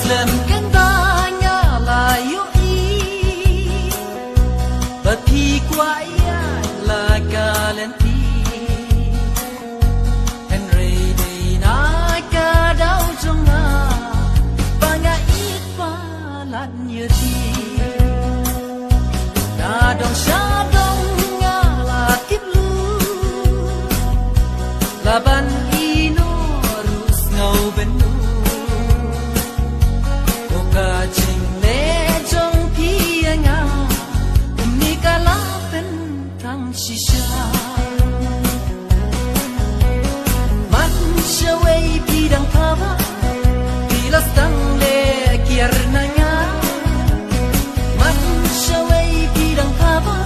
Muslim kan tanya layu i Bagi kuaya la galenti Henry Dina kadau jonga Banga ikbalan yuti Nadong syadong ngala tiblu Laban ino rus ngau benu Shisha Man shaway bidang kaba Bilas tang le kiar nanga Man shaway bidang kaba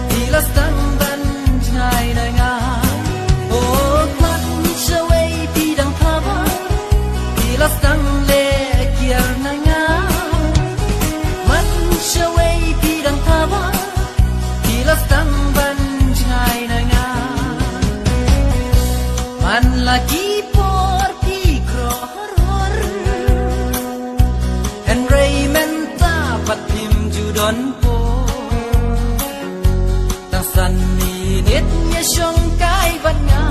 Bilas tang ban jnai nanga Oh man shaway bidang kaba Bilas tang le kiar nanga Man shaway bidang kaba Bilas tang Man lagi por pikro horor En Raymenta patim judon po Tang san minit nya syong kai banya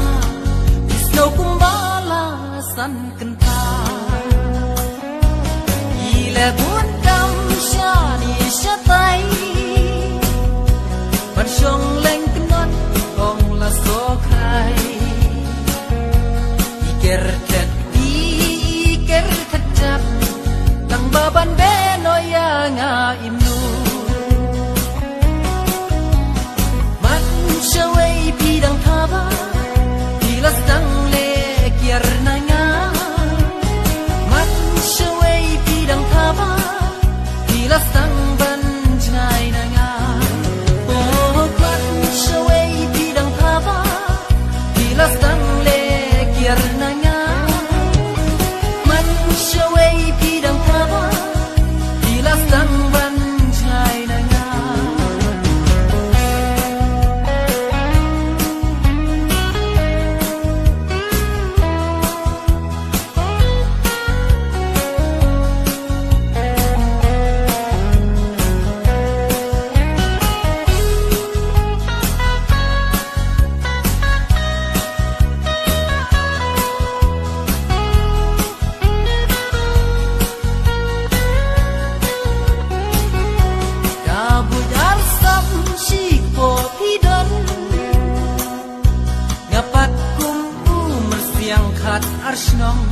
Bisno kumbala san kenta Ile bun dam syani syatai Ban syong leng kenot ong la so krai Iker kecap Tang baban beno yang imnu Man syaway bidang kaba Bilas tang le kiar nanga Man syaway bidang kaba Bilas tang ban jnai nanga Oh man syaway bidang kaba Bilas tang le kiar nanga Shaway bidang kaba Bilas tang ban jnai nanga Arsnong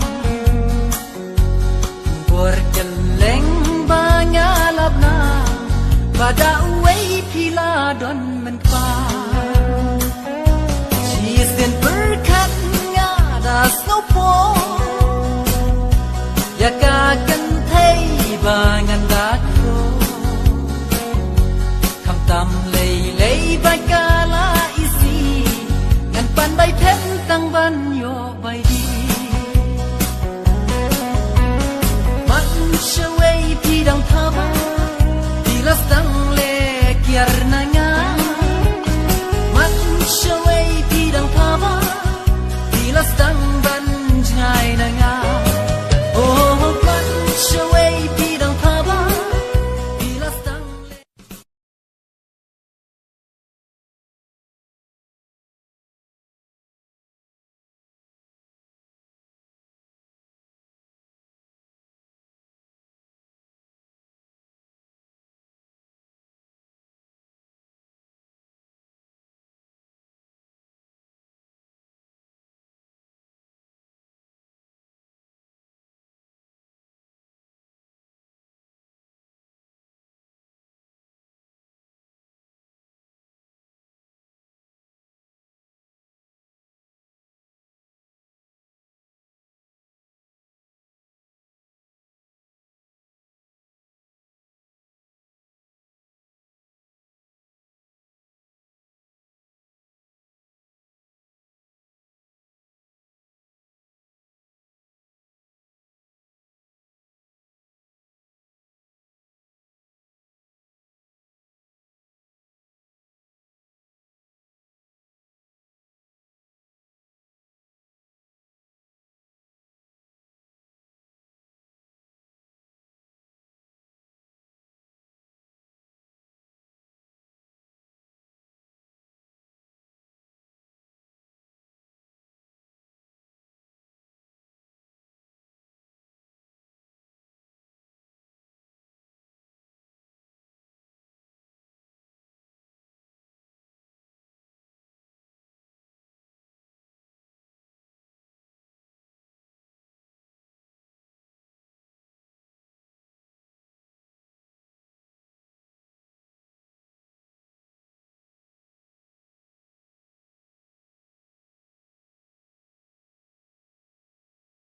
Borgeleng bangalabna Pada uway piladon menpa Sisen berkat ngada snowpo Ya kagan thay bangan